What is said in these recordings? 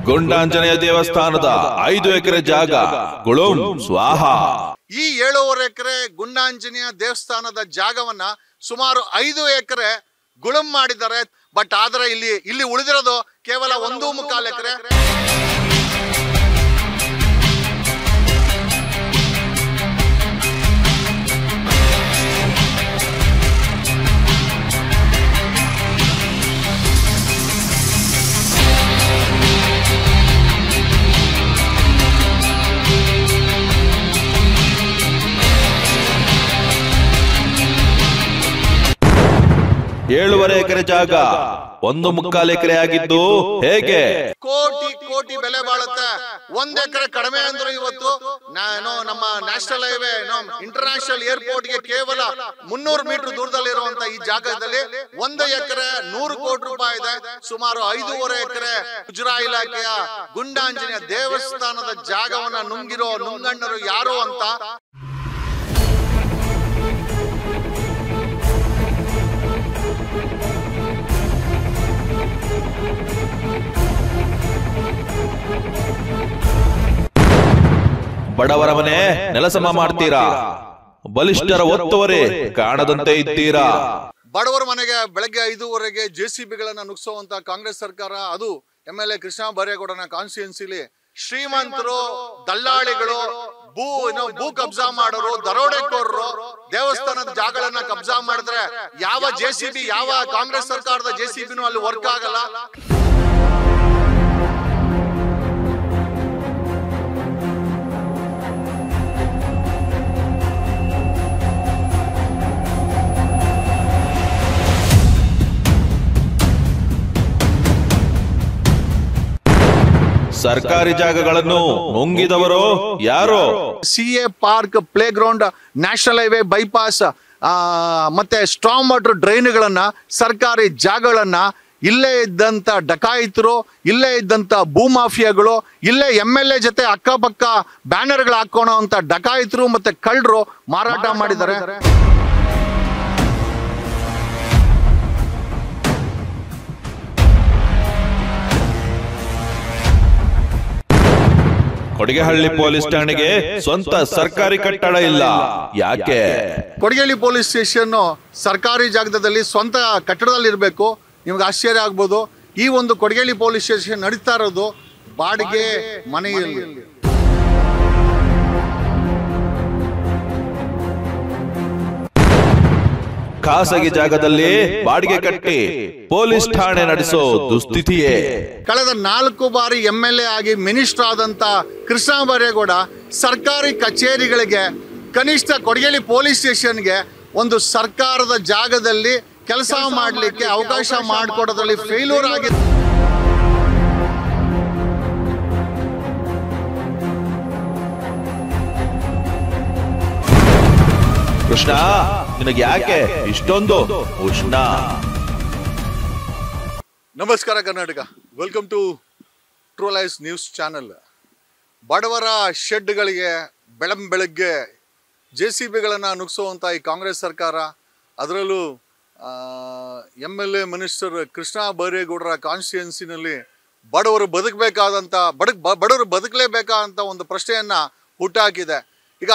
ಗುಂಡಾಂಜನೇಯ ದೇವಸ್ಥಾನದ 5 ಎಕರೆ ಜಾಗ ಗುಳುಂ ಸ್ವಾಹ. ಈ 7.5 ಎಕರೆ ಗುಂಡಾಂಜನೇಯ ದೇವಸ್ಥಾನದ ಜಾಗವನ್ನ ಸುಮಾರು 5 ಎಕರೆ ಗುಳುಂ ಮಾಡಿದ್ದಾರೆ. ಬಟ್ ಆದ್ರೆ ಇಲ್ಲಿ ಉಳಿದಿರೋದು ಕೇವಲ 1.25 ಎಕರೆ. ಏಳೂವರೆ ಎಕರೆ ಜಾಗ 1.25 ಎಕರೆ ಆಗಿದ್ದು ಹೇಗೆ? ಕೋಟಿ ಬೆಲೆ ಬಾಳುತ್ತೆ. 1 ಎಕರೆ ಕಡಿಮೆ ಅಂದ್ರೆ ಇವತ್ತು ನಮ್ಮ ನ್ಯಾಷನಲ್ ಹೈವೇ ಇಂಟರ್ನ್ಯಾಷನಲ್ ಏರ್ಪೋರ್ಟ್ ಗೆ ಕೇವಲ 300 ಮೀಟರ್ ದೂರದಲ್ಲಿರುವಂತ ಈ ಜಾಗದಲ್ಲಿ 1 ಎಕರೆ 100 ಕೋಟಿ ರೂಪಾಯಿ ಇದೆ. ಸುಮಾರು 5.5 ಎಕರೆ ಮುಜರಾಯಿ ಇಲಾಖೆಯ ಗುಂಡಾಂಜನೇಯ ದೇವಸ್ಥಾನದ ಜಾಗವನ್ನ ನುಂಗಿರೋ ನುಂಗಣ್ಣರು ಯಾರು ಅಂತ ಬಡವರ ಮನೆ ನೆಲಸಮ ಮಾಡ್ತೀರಾ, ಬಲಿಷ್ಠರ ಒತ್ತುವರಿ ಕಾಣದಂತೆ ಇದ್ದೀರಾ. ಬಡವರ ಮನೆಗೆ ಬೆಳಗ್ಗೆ 5:30ಗೆ JCBಗಳನ್ನ ನುಗ್ಸುವಂತ ಕಾಂಗ್ರೆಸ್ ಸರ್ಕಾರ, ಅದು MLA ಕೃಷ್ಣ ಬೈರೇಗೌಡನ ಕಾನ್ಸ್ಟಿಟ್ಯೂನ್ಸಿಲಿ ಶ್ರೀಮಂತರು, ದಲ್ಲಾಳಿಗಳು, ಭೂ ಕಬ್ಜಾ ಮಾಡೋರು, ದರೋಡೆಕೋರರು ದೇವಸ್ಥಾನದ ಜಾಗಗಳನ್ನ ಕಬ್ಜಾ ಮಾಡಿದ್ರೆ ಯಾವ JCB, ಯಾವ ಕಾಂಗ್ರೆಸ್ ಸರ್ಕಾರದ JCBನೂ ಅಲ್ಲಿ ವರ್ಕ್ ಆಗಲ್ಲ. ಸರ್ಕಾರಿ ಜಾಗಗಳನ್ನು ನುಂಗಿದವರು ಯಾರು? CA park, play ground, national highway bypass ಮತ್ತೆ ಸ್ಟ್ರಾಂಗ್ ವಾಟರ್ ಡ್ರೈನ್ಗಳನ್ನ, ಸರ್ಕಾರಿ ಜಾಗಗಳನ್ನ ಇಲ್ಲೇ ಇದ್ದಂತ ಡಕಾಯಿತರು, ಇಲ್ಲೇ ಇದ್ದಂತ ಭೂಮಾಫಿಯಾಗಳು, ಇಲ್ಲೇ MLA ಜೊತೆ ಅಕ್ಕಪಕ್ಕ ಬ್ಯಾನರ್ಗಳು ಹಾಕೋಣ ಅಂತ ಡಕಾಯಿತರು ಮತ್ತೆ ಕಳ್ಳರು ಮಾರಾಟ ಮಾಡಿದ್ದಾರೆ. ಕೊಡಿಗೆಹಳ್ಳಿ ಪೊಲೀಸ್ ಠಾಣೆಗೆ ಸ್ವಂತ ಸರ್ಕಾರಿ ಕಟ್ಟಡ ಇಲ್ಲ, ಯಾಕೆ? ಕೊಡಿಗೆಹಳ್ಳಿ ಪೊಲೀಸ್ ಸ್ಟೇಷನ್ ಸರ್ಕಾರಿ ಜಾಗದಲ್ಲಿ ಸ್ವಂತ ಕಟ್ಟಡದಲ್ಲಿ ಇರಬೇಕು. ನಿಮ್ಗೆ ಆಶ್ಚರ್ಯ ಆಗ್ಬೋದು, ಈ ಒಂದು ಕೊಡಿಗೆಹಳ್ಳಿ ಪೊಲೀಸ್ ಸ್ಟೇಷನ್ ನಡೀತಾ ಇರೋದು ಬಾಡಿಗೆ ಮನೆಯಲ್ಲಿ. ಖಾಸಗಿ ಜಾಗದಲ್ಲಿ ಬಾಡಿಗೆ ಕಟ್ಟಿ ಪೊಲೀಸ್ ಠಾಣೆ ನಡೆಸೋ ದುಸ್ಥಿತಿಯೇ. ಕಳೆದ 4 ಬಾರಿ MLA ಆಗಿ ಮಿನಿಸ್ಟರ್ ಆದಂತ ಕೃಷ್ಣ ಬೈರೇಗೌಡ ಸರ್ಕಾರಿ ಕಚೇರಿಗಳಿಗೆ, ಕನಿಷ್ಠ ಕೊಡಿಗೆಹಳ್ಳಿ ಪೊಲೀಸ್ ಸ್ಟೇಷನ್ಗೆ ಒಂದು ಸರ್ಕಾರದ ಜಾಗದಲ್ಲಿ ಕೆಲಸ ಮಾಡಲಿಕ್ಕೆ ಅವಕಾಶ ಮಾಡಿಕೊಡೋದ್ರಲ್ಲಿ ಫೇಲ್ಯೂರ್ ಆಗಿದೆ. ಕೃಷ್ಣ, ನಿನಗೆ ಯಾಕೆ ಇಷ್ಟೊಂದು ಉಷ್ಣ? ನಮಸ್ಕಾರ Karnataka, welcome to true life news channel. ಬಡವರ ಶೆಡ್ಗಳಿಗೆ ಬೆಳಗ್ಗೆ JCBಗಳನ್ನ ನುಗ್ಸುವಂತ ಈ ಕಾಂಗ್ರೆಸ್ ಸರ್ಕಾರ, ಅದರಲ್ಲೂ MLA ಮಿನಿಸ್ಟರ್ ಕೃಷ್ಣ ಬೈರೇಗೌಡರ ಕಾನ್ಸ್ಟಿಟ್ಯೂನ್ಸಿನಲ್ಲಿ ಬಡವರು ಬದುಕಲೇಬೇಕಾದಂತ ಒಂದು ಪ್ರಶ್ನೆಯನ್ನ ಹುಟ್ಟಾಕಿದೆ. ಈಗ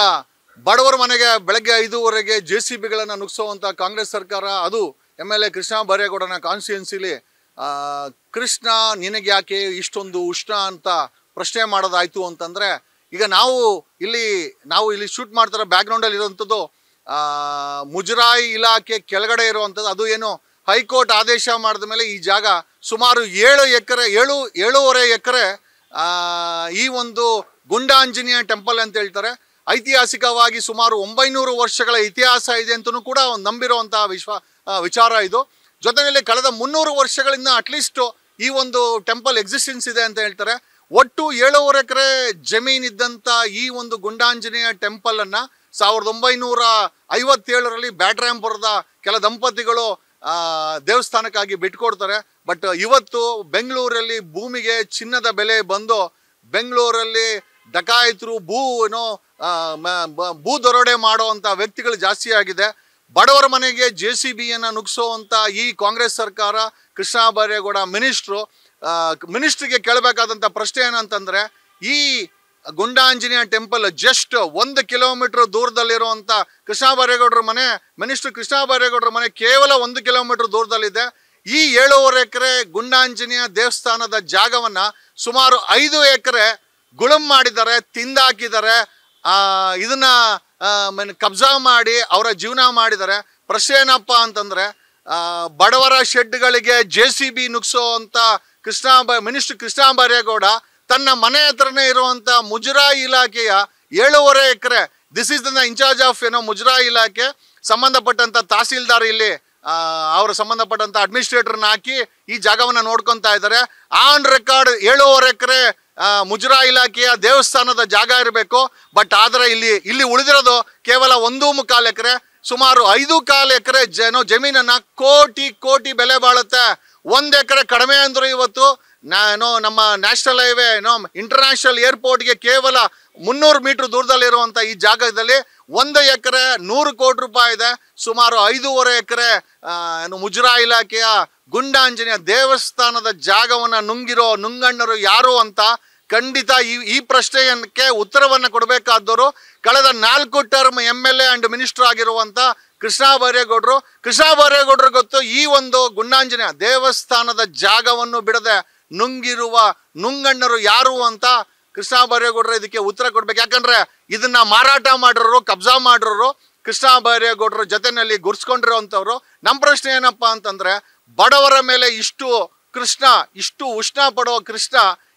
ಬಡವರ ಮನೆಗೆ ಬೆಳಗ್ಗೆ 5:30ಗೆ JCBಗಳನ್ನ ನುಗ್ಸುವಂತ ಕಾಂಗ್ರೆಸ್ ಸರ್ಕಾರ, ಅದು MLA ಕೃಷ್ಣ ಬೈರೇಗೌಡನ ಕಾನ್ಸ್ಟಿಟ್ಯೂನ್ಸಿಲಿ ಕೃಷ್ಣ ನಿನಗೆ ಯಾಕೆ ಇಷ್ಟೊಂದು ಉಷ್ಣ ಅಂತ ಪ್ರಶ್ನೆ ಮಾಡೋದಾಯ್ತು ಅಂತಂದ್ರೆ, ಈಗ ನಾವು ಇಲ್ಲಿ ಶೂಟ್ ಮಾಡ್ತಾರೆ ಬ್ಯಾಕ್ಗ್ರೌಂಡ್ ಅಲ್ಲಿ ಇರುವಂಥದ್ದು ಮುಜರಾಯಿ ಇಲಾಖೆ ಕೆಳಗಡೆ ಇರುವಂಥದ್ದು. ಅದು ಏನು ಹೈಕೋರ್ಟ್ ಆದೇಶ ಮಾಡಿದ ಮೇಲೆ ಈ ಜಾಗ ಸುಮಾರು 7.5 ಎಕರೆ ಈ ಒಂದು ಗುಂಡಾಂಜನೇಯ ಟೆಂಪಲ್ ಅಂತ ಹೇಳ್ತಾರೆ. ಐತಿಹಾಸಿಕವಾಗಿ ಸುಮಾರು 900 ವರ್ಷಗಳ ಇತಿಹಾಸ ಇದೆ ಅಂತಲೂ ಕೂಡ ನಂಬಿರುವಂತಹ ವಿಚಾರ ಇದು. ಜೊತೆಯಲ್ಲಿ ಕಳೆದ 300 ವರ್ಷಗಳಿಂದ ಅಟ್ಲೀಸ್ಟ್ ಈ ಒಂದು ಟೆಂಪಲ್ ಎಕ್ಸಿಸ್ಟೆನ್ಸ್ ಇದೆ ಅಂತ ಹೇಳ್ತಾರೆ. ಒಟ್ಟು 7.5 ಎಕರೆ ಜಮೀನಿದ್ದಂಥ ಈ ಒಂದು ಗುಂಡಾಂಜನೇಯ ಟೆಂಪಲ್ ಅನ್ನ 1957ರಲ್ಲಿ ಬ್ಯಾಟರಾಯಂಪುರದ ಕೆಲ ದಂಪತಿಗಳು ದೇವಸ್ಥಾನಕ್ಕಾಗಿ ಬಿಟ್ಕೊಡ್ತಾರೆ. ಬಟ್ ಇವತ್ತು ಬೆಂಗಳೂರಲ್ಲಿ ಭೂಮಿಗೆ ಚಿನ್ನದ ಬೆಲೆ ಬಂದು ಬೆಂಗಳೂರಲ್ಲಿ ಡಕಾಯಿತರು ಭೂ ದರೋಡೆ ಮಾಡುವಂತ ವ್ಯಕ್ತಿಗಳು ಜಾಸ್ತಿ ಆಗಿದೆ. ಬಡವರ ಮನೆಗೆ JCBಯನ್ನ ನುಗ್ಸುವಂತ ಈ ಕಾಂಗ್ರೆಸ್ ಸರ್ಕಾರ, ಕೃಷ್ಣ ಬೈರೇಗೌಡ ಮಿನಿಸ್ಟ್ರು ಮಿನಿಸ್ಟ್ರಿಗೆ ಕೇಳಬೇಕಾದಂಥ ಪ್ರಶ್ನೆ ಏನಂತಂದರೆ, ಈ Gundanjaneya temple just 1 kilometre ದೂರದಲ್ಲಿರುವಂಥ Krishna ಬೈರೇಗೌಡರ ಮನೆ, ಮಿನಿಸ್ಟರ್ ಕೃಷ್ಣ ಬೈರೇಗೌಡರ ಮನೆ ಕೇವಲ 1 ಕಿಲೋಮೀಟರ್ ದೂರದಲ್ಲಿದೆ. ಈ 7.5 ಎಕರೆ ಗುಂಡಾಂಜನೇಯ ದೇವಸ್ಥಾನದ ಜಾಗವನ್ನು ಸುಮಾರು 5 ಎಕರೆ ಗುಳುಂ ಮಾಡಿದ್ದಾರೆ, ತಿಂದಾಕಿದ್ದಾರೆ. ಇದನ್ನ ಕಬ್ಜಾ ಮಾಡಿ ಅವರ ಜೀವನ ಮಾಡಿದ್ದಾರೆ. ಪ್ರಶ್ನೆ ಏನಪ್ಪ ಅಂತಂದರೆ, ಬಡವರ ಶೆಡ್ಗಳಿಗೆ JCB ನುಗ್ಸೋವಂಥ ಮಿನಿಸ್ಟರ್ ಕೃಷ್ಣ ಬೈರೇಗೌಡ ತನ್ನ ಮನೆ ಹತ್ರನೇ ಇರುವಂಥ ಮುಜರಾಯಿ ಇಲಾಖೆಯ 7.5 ಎಕರೆ, this is the incharge of ಮುಜರಾಯಿ ಇಲಾಖೆ, ಸಂಬಂಧಪಟ್ಟಂಥ ತಹಸೀಲ್ದಾರ್ ಇಲ್ಲಿ ಅವರ ಸಂಬಂಧಪಟ್ಟಂಥ ಅಡ್ಮಿನಿಸ್ಟ್ರೇಟರ್ನ ಹಾಕಿ ಈ ಜಾಗವನ್ನು ನೋಡ್ಕೊತಾ ಇದ್ದಾರೆ. ಆನ್ ರೆಕಾರ್ಡ್ 7.5 ಎಕರೆ ಮುಜರಾಯಿ ಇಲಾಖೆಯ ದೇವಸ್ಥಾನದ ಜಾಗ ಇರಬೇಕು. ಬಟ್ ಆದರೆ ಇಲ್ಲಿ ಉಳಿದಿರೋದು ಕೇವಲ 1.25 ಎಕರೆ, ಸುಮಾರು 5.25 ಎಕರೆ ಜಮೀನನ್ನು ಕೋಟಿ ಬೆಲೆ ಬಾಳುತ್ತೆ. 1 ಎಕರೆ ಕಡಿಮೆ ಅಂದರು ಇವತ್ತು ನಮ್ಮ ನ್ಯಾಷನಲ್ ಹೈವೇ ಇಂಟರ್ನ್ಯಾಷನಲ್ ಏರ್ಪೋರ್ಟ್ಗೆ ಕೇವಲ 300 ಮೀಟರ್ ದೂರದಲ್ಲಿರುವಂಥ ಈ ಜಾಗದಲ್ಲಿ 1 ಎಕರೆ 100 ಕೋಟಿ ರೂಪಾಯಿ ಇದೆ. ಸುಮಾರು 5.5 ಎಕರೆ ಮುಜರಾಯಿ ಇಲಾಖೆಯ ಗುಂಡಾಂಜನೇಯ ದೇವಸ್ಥಾನದ ಜಾಗವನ್ನು ನುಂಗಿರೋ ನುಂಗಣ್ಣರು ಯಾರು ಅಂತ ಖಂಡಿತ ಈ ಪ್ರಶ್ನೆಯಕ್ಕೆ ಉತ್ತರವನ್ನು ಕೊಡಬೇಕಾದವರು ಕಳೆದ 4 ಟರ್ಮ್ MLA ಅಂಡ್ ಮಿನಿಸ್ಟರ್ ಆಗಿರುವಂಥ ಕೃಷ್ಣ ಬೈರೇಗೌಡರು ಗೊತ್ತು ಈ ಒಂದು ಗುಂಡಾಂಜನೇಯ ದೇವಸ್ಥಾನದ ಜಾಗವನ್ನು ಬಿಡದೆ ನುಂಗಿರುವ ನುಂಗಣ್ಣರು ಯಾರು ಅಂತ ಕೃಷ್ಣ ಬೈರೇಗೌಡರು ಇದಕ್ಕೆ ಉತ್ತರ ಕೊಡ್ಬೇಕು. ಯಾಕಂದ್ರೆ ಇದನ್ನ ಮಾರಾಟ ಮಾಡಿರೋರು, ಕಬ್ಜಾ ಮಾಡಿರೋರು ಕೃಷ್ಣ ಬೈರೇಗೌಡರ ಜೊತೆನಲ್ಲಿ ಗುರ್ಸ್ಕೊಂಡಿರೋಂಥವ್ರು. ನಮ್ಮ ಪ್ರಶ್ನೆ ಏನಪ್ಪಾ ಅಂತಂದ್ರೆ, ಬಡವರ ಮೇಲೆ ಇಷ್ಟು ಉಷ್ಣ ಪಡೋ ಕೃಷ್ಣ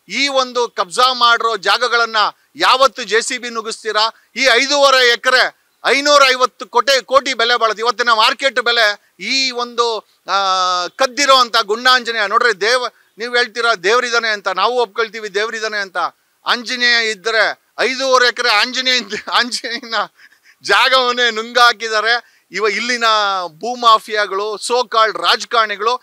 ಈ ಒಂದು ಕಬ್ಜಾ ಮಾಡಿರೋ ಜಾಗಗಳನ್ನ ಯಾವತ್ತು JCB ನುಗ್ಗಿಸ್ತೀರಾ? ಈ 5.5 ಎಕರೆ 550 ಕೋಟಿ ಬೆಲೆ ಬಾಳುತ್ತೆ. ಇವತ್ತಿನ ಮಾರ್ಕೆಟ್ ಬೆಲೆ ಈ ಒಂದು ಕದ್ದಿರೋ ಅಂತ ಗುಂಡಾಂಜನೇಯ ನೋಡ್ರಿ. ನೀವು ಹೇಳ್ತೀರಾ ದೇವ್ರಿದಾನೆ ಅಂತ, ನಾವು ಒಪ್ಕೊಳ್ತೀವಿ ದೇವ್ರಿದಾನೆ ಅಂತ. ಆಂಜನೇಯ ಇದ್ದರೆ 5.5 ಎಕರೆ ಆಂಜನೇಯನ ಜಾಗವನ್ನೇ ನುಂಗಾಕಿದ್ದಾರೆ ಇಲ್ಲಿನ ಭೂಮಾಫಿಯಾಗಳು, ಸೋ ಕಾಲ್ಡ್ ರಾಜಕಾರಣಿಗಳು.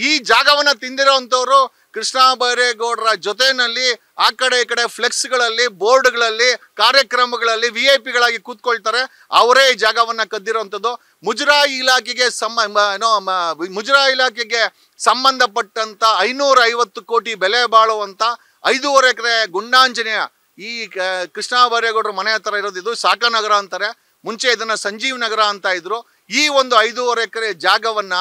ಈ ಜಾಗವನ್ನ ತಿಂದಿರೋಂಥವ್ರು ಕೃಷ್ಣ ಬೈರೇಗೌಡರ ಜೊತೆಯಲ್ಲಿ ಆ ಕಡೆ ಈ ಕಡೆ ಫ್ಲೆಕ್ಸ್ಗಳಲ್ಲಿ, ಬೋರ್ಡ್ಗಳಲ್ಲಿ, ಕಾರ್ಯಕ್ರಮಗಳಲ್ಲಿ VIP-ಗಳಾಗಿ ಕೂತ್ಕೊಳ್ತಾರೆ. ಅವರೇ ಈ ಜಾಗವನ್ನ ಕದ್ದಿರೋಂಥದ್ದು. ಮುಜರಾಯಿ ಇಲಾಖೆಗೆ ಸಂಬಂಧಪಟ್ಟಂತ 550 ಕೋಟಿ ಬೆಲೆ ಬಾಳುವಂತ 5.5 ಎಕರೆ ಗುಂಡಾಂಜನೇಯ ಈ ಕೃಷ್ಣ ಬೈರೇಗೌಡರ ಮನೆ ಹತ್ರ ಇರೋದು. ಇದು ಸಾಕಾನಗರ ಅಂತಾರೆ, ಮುಂಚೆ ಇದನ್ನ ಸಂಜೀವ್ ನಗರ ಅಂತ ಇದ್ರು. ಈ ಒಂದು 5.5 ಎಕರೆ ಜಾಗವನ್ನ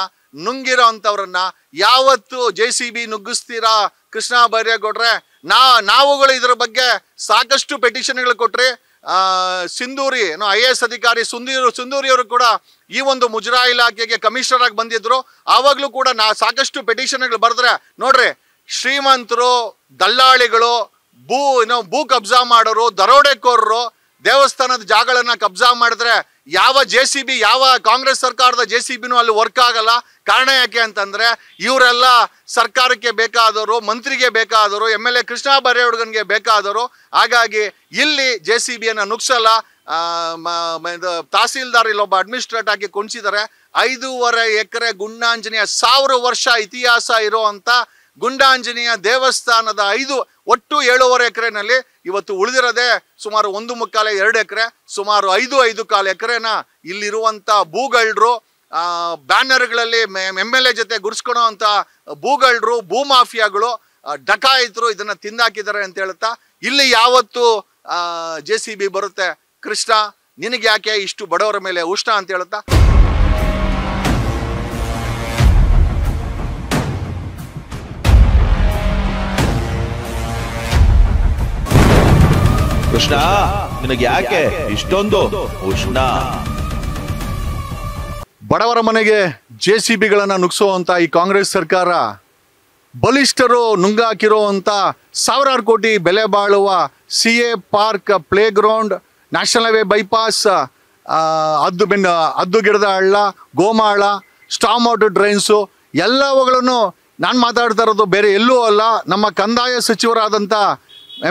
ನುಂಗಿರೋ ಅಂಥವ್ರನ್ನ ಯಾವತ್ತು JCB ನುಗ್ಗಿಸ್ತೀರಾ ಕೃಷ್ಣ ಬೈರೇಗೌಡ್ರೆ? ನಾವುಗಳು ಇದರ ಬಗ್ಗೆ ಸಾಕಷ್ಟು ಪೆಟಿಷನ್ಗಳು ಕೊಟ್ರಿ. ಸಿಂಧೂರಿ IAS ಅಧಿಕಾರಿ ಸಿಂಧೂರಿ ಅವರು ಕೂಡ ಈ ಒಂದು ಮುಜರಾಯಿ ಇಲಾಖೆಗೆ ಕಮಿಷನರ್ ಆಗಿ ಬಂದಿದ್ರು. ಆವಾಗಲೂ ಕೂಡ ಸಾಕಷ್ಟು ಪೆಟಿಷನ್ಗಳು ಬರೆದ್ರೆ ನೋಡ್ರಿ, ಶ್ರೀಮಂತರು, ದಲ್ಲಾಳಿಗಳು, ಭೂ ಕಬ್ಜಾ ಮಾಡೋರು, ದರೋಡೆಕೋರರು ದೇವಸ್ಥಾನದ ಜಾಗಗಳನ್ನ ಕಬ್ಜಾ ಮಾಡಿದ್ರೆ ಯಾವ JCB, ಯಾವ ಕಾಂಗ್ರೆಸ್ ಸರ್ಕಾರದ JCBನೂ ಅಲ್ಲಿ ವರ್ಕ್ ಆಗಲ್ಲ. ಕಾರಣ ಯಾಕೆ ಅಂತಂದ್ರೆ ಇವರೆಲ್ಲ ಸರ್ಕಾರಕ್ಕೆ ಬೇಕಾದವರು, ಮಂತ್ರಿಗೆ ಬೇಕಾದವರು, MLA ಕೃಷ್ಣ ಬೈರೇಗೌಡನಿಗೆ ಬೇಕಾದವರು. ಹಾಗಾಗಿ ಇಲ್ಲಿ JCBಯನ್ನು ನುಗ್ಸಲ್ಲ. ತಹಸೀಲ್ದಾರ್ ಇಲ್ಲೊಬ್ಬ ಅಡ್ಮಿನಿಸ್ಟ್ರೇಟ್ ಆಗಿ ಕೊಂಡ್ಸಿದ್ದಾರೆ. 5.5 ಎಕರೆ ಗುಂಡಾಂಜನೇಯ 1000 ವರ್ಷ ಇತಿಹಾಸ ಇರುವಂತ ಗುಂಡಾಂಜನೇಯ ದೇವಸ್ಥಾನದ ಒಟ್ಟು 7.5 ಎಕರೆನಲ್ಲಿ ಇವತ್ತು ಉಳಿದಿರೋದೇ ಸುಮಾರು 1.25-2 ಎಕರೆ, ಸುಮಾರು 5.25 ಎಕರೆನ ಇಲ್ಲಿರುವಂಥ ಭೂಗಳ್ರು, ಬ್ಯಾನರ್ಗಳಲ್ಲಿ MLA ಜೊತೆ ಗುರ್ಸ್ಕೊಳೋ ಅಂತ ಭೂಗಳ್ರು, ಭೂಮಾಫಿಯಾಗಳು, ಡಕಾಯಿತರು ಇದನ್ನ ತಿಂದಾಕಿದ್ದಾರೆ ಅಂತ ಹೇಳ್ತಾ ಇಲ್ಲಿ ಯಾವತ್ತು JCB ಬರುತ್ತೆ? ಕೃಷ್ಣ, ನಿನಗೆ ಯಾಕೆ ಇಷ್ಟು ಬಡವರ ಮೇಲೆ ಉಷ್ಣ ಅಂತ ಹೇಳ್ತಾ ಕೃಷ್ಣ, ನಿನಗೆ ಯಾಕೆ ಇಷ್ಟೊಂದು ಉಷ್ಣ? ಬಡವರ ಮನೆಗೆ JCBಗಳನ್ನ ನುಗ್ಸುವಂತ ಈ ಕಾಂಗ್ರೆಸ್ ಸರ್ಕಾರ ಬಲಿಷ್ಠರು ನುಂಗಾಕಿರುವಂತ 1000 ಕೋಟಿ ಬೆಲೆ ಬಾಳುವ CA park, play ground, national highway bypass, ಹದ್ದುಗಿಡದ ಹಳ್ಳ, ಗೋಮಾಳ, ಸ್ಟಾಮ್ ವಾಟರ್ ಡ್ರೈನ್ಸು ಎಲ್ಲವುಗಳನ್ನು ನಾನು ಮಾತಾಡ್ತಾ ಇರೋದು ಬೇರೆ ಎಲ್ಲೂ ಅಲ್ಲ, ನಮ್ಮ ಕಂದಾಯ ಸಚಿವರಾದಂಥ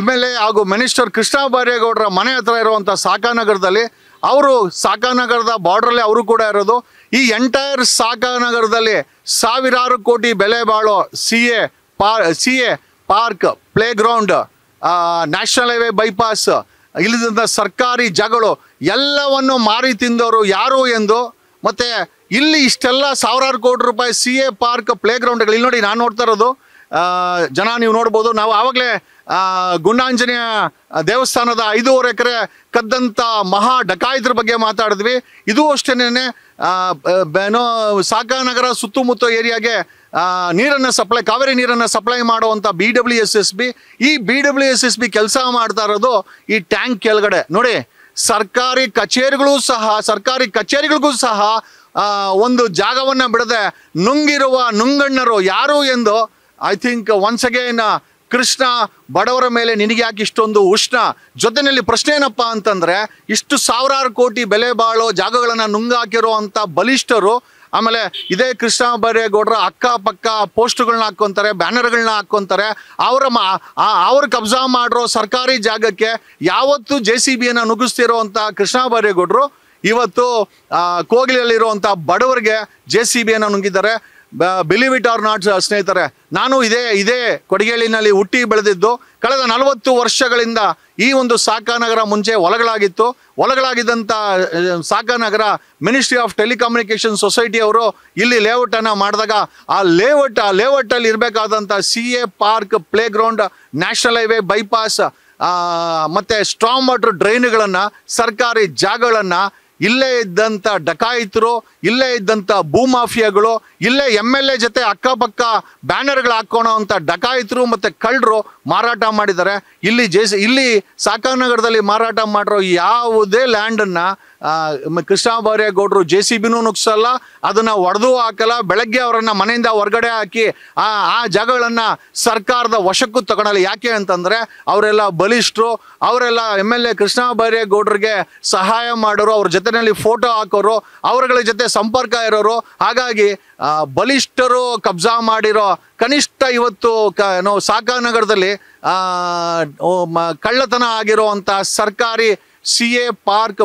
MLA ಹಾಗೂ ಮಿನಿಸ್ಟರ್ ಕೃಷ್ಣ ಬೈರೇಗೌಡರ ಮನೆ ಹತ್ರ ಇರುವಂಥ ಸಾಕಾನಗರದಲ್ಲಿ. ಅವರು ಸಾಕಾನಗರದ ಬಾರ್ಡ್ರಲ್ಲಿ ಅವರು ಕೂಡ ಇರೋದು. ಈ ಎಂಟೈರ್ ಸಾಕಾನಗರದಲ್ಲಿ 1000 ಕೋಟಿ ಬೆಲೆ ಬಾಳೋ CA park, play ground, national highway bypass, ಇಲ್ಲಿದ್ದ ಸರ್ಕಾರಿ ಜಾಗಗಳು ಎಲ್ಲವನ್ನು ಮಾರಿ ತಿಂದವರು ಯಾರು ಎಂದು, ಮತ್ತು ಇಲ್ಲಿ ಇಷ್ಟೆಲ್ಲ 1000 ಕೋಟಿ ರೂಪಾಯಿ CA ಪಾರ್ಕ್, ಪ್ಲೇ ಗ್ರೌಂಡ್ಗಳು ಇಲ್ಲಿ ನೋಡಿ, ನಾನು ನೋಡ್ತಾ ಇರೋದು ಜನ ನೀವು ನೋಡ್ಬೋದು. ನಾವು ಆವಾಗಲೇ ಗುಂಡಾಂಜನೇಯ ದೇವಸ್ಥಾನದ 5.5 ಎಕರೆ ಕದ್ದಂಥ ಮಹಾ ಡಕಾಯಿತರ ಬಗ್ಗೆ ಮಾತಾಡಿದ್ವಿ. ಇದು ಅಷ್ಟೇನೆ ಏನೋ ಸಾಕಾನಗರ ಸುತ್ತಮುತ್ತ ಏರಿಯಾಗೆ ನೀರನ್ನು ಸಪ್ಲೈ, ಕಾವೇರಿ ನೀರನ್ನು ಸಪ್ಲೈ ಮಾಡುವಂಥ BWSSB, ಈ BWSSB ಕೆಲಸ ಮಾಡ್ತಾ ಇರೋದು ಈ ಟ್ಯಾಂಕ್ ಕೆಳಗಡೆ ನೋಡಿ. ಸರ್ಕಾರಿ ಕಚೇರಿಗಳಿಗೂ ಸಹ ಒಂದು ಜಾಗವನ್ನು ಬಿಡದೆ ನುಂಗಿರುವ ನುಂಗಣ್ಣರು ಯಾರು ಎಂದು I think once again Krishna ಬಡವರ ಮೇಲೆ ನಿನಗೆ ಯಾಕೆ ಇಷ್ಟೊಂದು ಉಷ್ಣ? ಜೊತೆಯಲ್ಲಿ ಪ್ರಶ್ನೆ ಏನಪ್ಪ ಅಂತಂದರೆ, ಇಷ್ಟು ಸಾವಿರಾರು ಕೋಟಿ ಬೆಲೆ ಬಾಳೋ ಜಾಗಗಳನ್ನು ನುಂಗಾಕಿರೋ ಅಂಥ ಬಲಿಷ್ಠರು ಆಮೇಲೆ ಇದೇ ಕೃಷ್ಣ ಬೈರೇಗೌಡರ ಅಕ್ಕಪಕ್ಕ ಪೋಸ್ಟ್ಗಳನ್ನ ಹಾಕ್ಕೊಂತಾರೆ, ಬ್ಯಾನರ್ಗಳನ್ನ ಹಾಕ್ಕೊಂತಾರೆ. ಅವ್ರು ಕಬ್ಜಾ ಮಾಡಿರೋ ಸರ್ಕಾರಿ ಜಾಗಕ್ಕೆ ಯಾವತ್ತು JCBಯನ್ನು ನುಗ್ಗಿಸ್ತಿರೋ ಅಂಥ ಕೃಷ್ಣ ಬೈರೇಗೌಡರು ಇವತ್ತು ಕೋಗಿಲಲ್ಲಿರುವಂಥ ಬಡವರಿಗೆ JCBಯನ್ನು ನುಂಗಿದ್ದಾರೆ. ಬಿಲೀವ್ ಇಟ್ ಆರ್ ನಾಟ್ ಸ್ನೇಹಿತರೆ, ನಾನು ಇದೇ ಕೊಡಿಗೇಳಿನಲ್ಲಿ ಹುಟ್ಟಿ ಬೆಳೆದಿದ್ದು. ಕಳೆದ 40 ವರ್ಷಗಳಿಂದ ಈ ಒಂದು ಸಾಕಾನಗರ ಮುಂಚೆ ಹೊಲಗಳಾಗಿದ್ದಂಥ ಸಾಕಾನಗರ ಮಿನಿಸ್ಟ್ರಿ ಆಫ್ ಟೆಲಿಕಮ್ಯುನಿಕೇಷನ್ ಸೊಸೈಟಿ ಅವರು ಇಲ್ಲಿ ಲೇಔಟನ್ನು ಮಾಡಿದಾಗ ಆ ಲೇಔಟಲ್ಲಿ ಇರಬೇಕಾದಂಥ CA park, play ground, national highway bypass ಮತ್ತು ಸ್ಟ್ರಾಂಗ್ ವಾಟರ್ ಡ್ರೈನ್ಗಳನ್ನು, ಸರ್ಕಾರಿ ಜಾಗಗಳನ್ನು ಇಲ್ಲೇ ಇದ್ದಂಥ ಡಕಾಯಿತರು, ಇಲ್ಲೇ ಇದ್ದಂಥ ಭೂಮಾಫಿಯಾಗಳು, ಇಲ್ಲೇ MLA ಜೊತೆ ಅಕ್ಕಪಕ್ಕ ಬ್ಯಾನರ್ಗಳು ಹಾಕೋಣ ಅಂತ ಡಕಾಯಿತರು ಮತ್ತು ಕಳ್ಳರು ಮಾರಾಟ ಮಾಡಿದ್ದಾರೆ. ಇಲ್ಲಿ ಸಾಕಾನಗರದಲ್ಲಿ ಮಾರಾಟ ಮಾಡಿರೋ ಯಾವುದೇ ಲ್ಯಾಂಡನ್ನು ಕೃಷ್ಣ ಬೈರೇಗೌಡರು JCBನೂ ನುಗ್ಸಲ್ಲ, ಅದನ್ನು ಒಡೆದು ಹಾಕಲ್ಲ. ಬೆಳಗ್ಗೆ ಅವರನ್ನು ಮನೆಯಿಂದ ಹೊರಗಡೆ ಹಾಕಿ ಆ ಜಾಗಗಳನ್ನು ಸರ್ಕಾರದ ವಶಕ್ಕೂ ತಗೊಳಲ್ಲ. ಯಾಕೆ ಅಂತಂದರೆ ಅವರೆಲ್ಲ ಬಲಿಷ್ಠರು, ಅವರೆಲ್ಲ MLA ಕೃಷ್ಣ ಬೈರೇಗೌಡರಿಗೆ ಸಹಾಯ ಮಾಡೋರು, ಅವ್ರ ಜೊತೆಯಲ್ಲಿ ಫೋಟೋ ಹಾಕೋರು, ಅವರುಗಳ ಜೊತೆ ಸಂಪರ್ಕ ಇರೋರು. ಹಾಗಾಗಿ ಬಲಿಷ್ಠರು ಕಬ್ಜಾ ಮಾಡಿರೋ ಕನಿಷ್ಠ ಇವತ್ತು ಸಾಕಾನಗರದಲ್ಲಿ ಕಳ್ಳತನ ಆಗಿರುವಂಥ ಸರ್ಕಾರಿ CA park,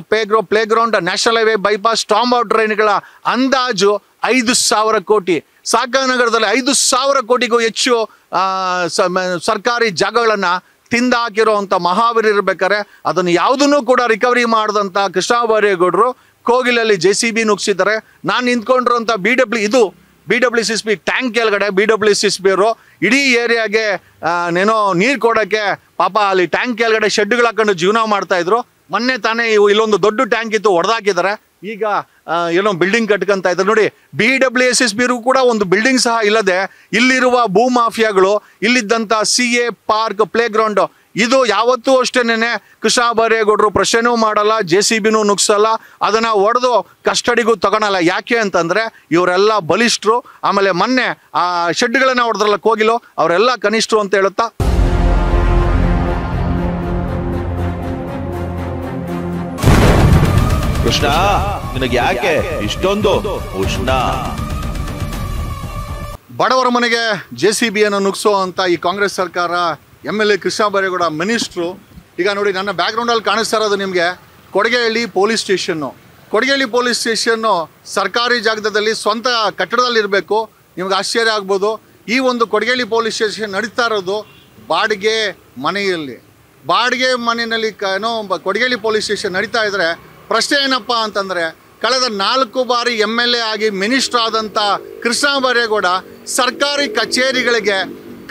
play ground, national highway bypass, storm water ಡ್ರೈನ್ಗಳ ಅಂದಾಜು 5,000 ಕೋಟಿ. ಸಾಕಾನಗರದಲ್ಲಿ 5,000 ಕೋಟಿಗೂ ಹೆಚ್ಚು ಸರ್ಕಾರಿ ಜಾಗಗಳನ್ನು ತಿಂದಾಕಿರೋವಂಥ ಮಹಾವೀರ ಇರ್ಬೇಕಾರೆ ಅದನ್ನು ಯಾವುದನ್ನು ಕೂಡ ರಿಕವರಿ ಮಾಡಿದಂಥ ಕೃಷ್ಣ ಬೈರೇಗೌಡರು ಕೋಗಿಲಲ್ಲಿ JCB ನುಗ್ಸಿದ್ದಾರೆ. ನಾನು ನಿಂತ್ಕೊಂಡಿರೋಂಥ BWSSB ಟ್ಯಾಂಕ್ ಕೆಳಗಡೆ BWSSB ಅವರು ಇಡೀ ಏರಿಯಾಗೆ ನೀರು ಕೊಡೋಕ್ಕೆ ಪಾಪ ಅಲ್ಲಿ ಟ್ಯಾಂಕ್ ಕೆಳಗಡೆ ಶೆಡ್ಗಳು ಹಾಕೊಂಡು ಜೀವನ ಮಾಡ್ತಾಯಿದ್ರು. ಮೊನ್ನೆ ತಾನೇ ಇಲ್ಲೊಂದು ದೊಡ್ಡ ಟ್ಯಾಂಕ್ ಇತ್ತು, ಹೊಡೆದಾಕಿದ್ದಾರೆ. ಈಗ ಬಿಲ್ಡಿಂಗ್ ಕಟ್ಕೊಂತ ಇದ್ದಾರೆ ನೋಡಿ. BWSSB ಕೂಡ ಒಂದು ಬಿಲ್ಡಿಂಗ್ ಸಹ ಇಲ್ಲದೆ ಇಲ್ಲಿರುವ ಭೂ ಮಾಫಿಯಾಗಳು, ಇಲ್ಲಿದ್ದಂಥ CA ಪಾರ್ಕ್, ಪ್ಲೇ ಗ್ರೌಂಡ್, ಇದು ಯಾವತ್ತೂ ಅಷ್ಟೇನೆ ಕೃಷ್ಣ ಬೈರೇಗೌಡರು ಪ್ರಶ್ನೆನೂ ಮಾಡಲ್ಲ, JCBನೂ ನುಗ್ಸಲ್ಲ, ಅದನ್ನು ಒಡೆದು ಕಸ್ಟಡಿಗೂ ತಗೊಳಲ್ಲ. ಯಾಕೆ ಅಂತಂದರೆ ಇವರೆಲ್ಲ ಬಲಿಷ್ಠರು. ಆಮೇಲೆ ಮೊನ್ನೆ ಆ ಶೆಡ್ಗಳನ್ನು ಹೊಡೆದ್ರಲ್ಲ ಕೋಗಿಲು, ಅವರೆಲ್ಲ ಕನಿಷ್ಠರು ಅಂತ ಹೇಳುತ್ತಾ ಕೃಷ್ಣ ನಿನಗೆ ಯಾಕೆ ಇಷ್ಟೊಂದು ಉಷ್ಣ? ಬಡವರ ಮನೆಗೆ JCBಯನ್ನು ನುಗ್ಸೋ ಅಂತ ಈ ಕಾಂಗ್ರೆಸ್ ಸರ್ಕಾರ, MLA ಕೃಷ್ಣ ಬೈರೇಗೌಡ ಮಿನಿಸ್ಟ್ರು. ಈಗ ನೋಡಿ ನನ್ನ ಬ್ಯಾಕ್ಗ್ರೌಂಡಲ್ಲಿ ಕಾಣಿಸ್ತಾ ಇರೋದು ನಿಮಗೆ Kodigehalli police station. Kodigehalli police station ಸರ್ಕಾರಿ ಜಾಗದಲ್ಲಿ ಸ್ವಂತ ಕಟ್ಟಡದಲ್ಲಿರಬೇಕು. ನಿಮ್ಗೆ ಆಶ್ಚರ್ಯ ಆಗ್ಬೋದು. ಈ ಒಂದು ಕೊಡಿಗೇಹಳ್ಳಿ ಪೊಲೀಸ್ ಸ್ಟೇಷನ್ ನಡೀತಾ ಇರೋದು ಬಾಡಿಗೆ ಮನೆಯಲ್ಲಿ. ಬಾಡಿಗೆ ಮನೆಯಲ್ಲಿ ಕೊಡಿಗೇಹಳ್ಳಿ ಪೊಲೀಸ್ ಸ್ಟೇಷನ್ ನಡೀತಾ ಇದ್ದರೆ ಪ್ರಶ್ನೆ ಏನಪ್ಪ ಅಂತಂದರೆ, ಕಳೆದ 4 ಬಾರಿ MLA ಆಗಿ ಮಿನಿಸ್ಟರ್ ಆದಂಥ ಕೃಷ್ಣ ಬೈರೇಗೌಡ ಸರ್ಕಾರಿ ಕಚೇರಿಗಳಿಗೆ,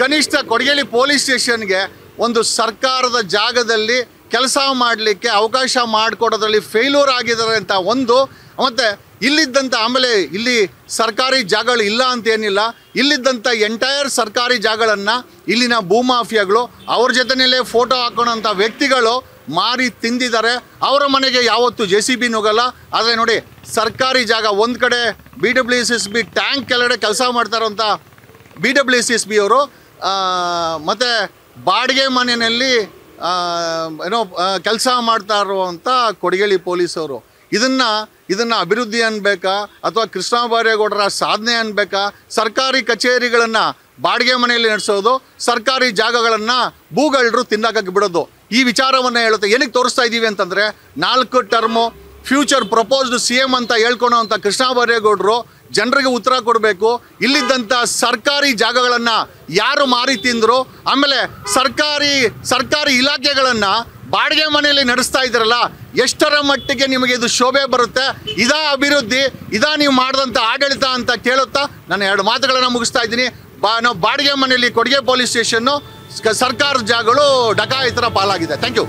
ಕನಿಷ್ಠ ಕೊಡಿಗೇಹಳ್ಳಿ ಪೊಲೀಸ್ ಸ್ಟೇಷನ್ಗೆ ಒಂದು ಸರ್ಕಾರದ ಜಾಗದಲ್ಲಿ ಕೆಲಸ ಮಾಡಲಿಕ್ಕೆ ಅವಕಾಶ ಮಾಡಿಕೊಡೋದ್ರಲ್ಲಿ ಫೇಲ್ಯೂರ್ ಆಗಿದ್ದಾರೆ ಅಂತ ಒಂದು. ಮತ್ತು ಇಲ್ಲಿದ್ದಂಥ ಆಮೇಲೆ ಇಲ್ಲಿ ಸರ್ಕಾರಿ ಜಾಗಗಳು ಇಲ್ಲ ಅಂತೇನಿಲ್ಲ, ಇಲ್ಲಿದ್ದಂಥ ಎಂಟೈರ್ ಸರ್ಕಾರಿ ಜಾಗಗಳನ್ನು ಇಲ್ಲಿನ ಭೂಮಾಫಿಯಾಗಳು ಅವ್ರ ಜೊತೆಯಲ್ಲೇ ಫೋಟೋ ಹಾಕೋಣಂಥ ವ್ಯಕ್ತಿಗಳು ಮಾರಿ ತಿಂದಿದ್ದಾರೆ. ಅವರ ಮನೆಗೆ ಯಾವತ್ತೂ JCB ನುಗ್ಗಲ್ಲ. ಆದರೆ ನೋಡಿ ಸರ್ಕಾರಿ ಜಾಗ ಒಂದು ಕಡೆ BWSSB ಟ್ಯಾಂಕ್ ಕೆಳಗಡೆ ಕೆಲಸ ಮಾಡ್ತಾ ಇರೋಂಥ BWSSB ಅವರು ಮತ್ತು ಬಾಡಿಗೆ ಮನೆಯಲ್ಲಿ ಕೆಲಸ ಮಾಡ್ತಾ ಇರುವಂಥ ಕೊಡಿಗೇಹಳ್ಳಿ ಪೊಲೀಸವರು. ಇದನ್ನು ಅಭಿವೃದ್ಧಿ ಅನ್ಬೇಕಾ ಅಥವಾ ಕೃಷ್ಣ ಬೈರೇಗೌಡರ ಸಾಧನೆ ಅನ್ಬೇಕಾ? ಸರ್ಕಾರಿ ಕಚೇರಿಗಳನ್ನು ಬಾಡಿಗೆ ಮನೆಯಲ್ಲಿ ನಡೆಸೋದು, ಸರ್ಕಾರಿ ಜಾಗಗಳನ್ನು ಭೂಗಳ್ಳರು ತಿನ್ನಕ್ಕೆ ಬಿಡೋದು. ಈ ವಿಚಾರವನ್ನು ಹೇಳುತ್ತೆ. ಏನಕ್ಕೆ ತೋರಿಸ್ತಾ ಇದ್ದೀವಿ ಅಂತಂದರೆ, 4 ಟರ್ಮು ಫ್ಯೂಚರ್ ಪ್ರಪೋಸ್ಡ್ CM ಅಂತ ಹೇಳ್ಕೊಳೋ ಅಂಥ ಕೃಷ್ಣ ಬೈರೇಗೌಡರು ಜನರಿಗೆ ಉತ್ತರ ಕೊಡಬೇಕು. ಇಲ್ಲಿದ್ದಂಥ ಸರ್ಕಾರಿ ಜಾಗಗಳನ್ನು ಯಾರು ಮಾರಿ ತಿಂದರು, ಆಮೇಲೆ ಸರ್ಕಾರಿ ಇಲಾಖೆಗಳನ್ನು ಬಾಡಿಗೆ ಮನೆಯಲ್ಲಿ ನಡೆಸ್ತಾ ಇದ್ದೀರಲ್ಲ, ಎಷ್ಟರ ಮಟ್ಟಿಗೆ ನಿಮಗೆ ಇದು ಶೋಭೆ ಬರುತ್ತೆ? ಇದಾ ಅಭಿವೃದ್ಧಿ? ಇದಾ ನೀವು ಮಾಡಿದಂಥ ಆಡಳಿತ ಅಂತ ಕೇಳುತ್ತಾ ನಾನು 2 ಮಾತುಗಳನ್ನು ಮುಗಿಸ್ತಾ ಇದ್ದೀನಿ. ಬಾಡಿಗೆ ಮನೆಯಲ್ಲಿ ಕೊಡಿಗೆ ಪೊಲೀಸ್ ಸ್ಟೇಷನ್ನು ಸರ್ಕಾರದ ಜಾಗಗಳು ಡಕಾಯಿತರ ಪಾಲಾಗಿದೆ. Thank you.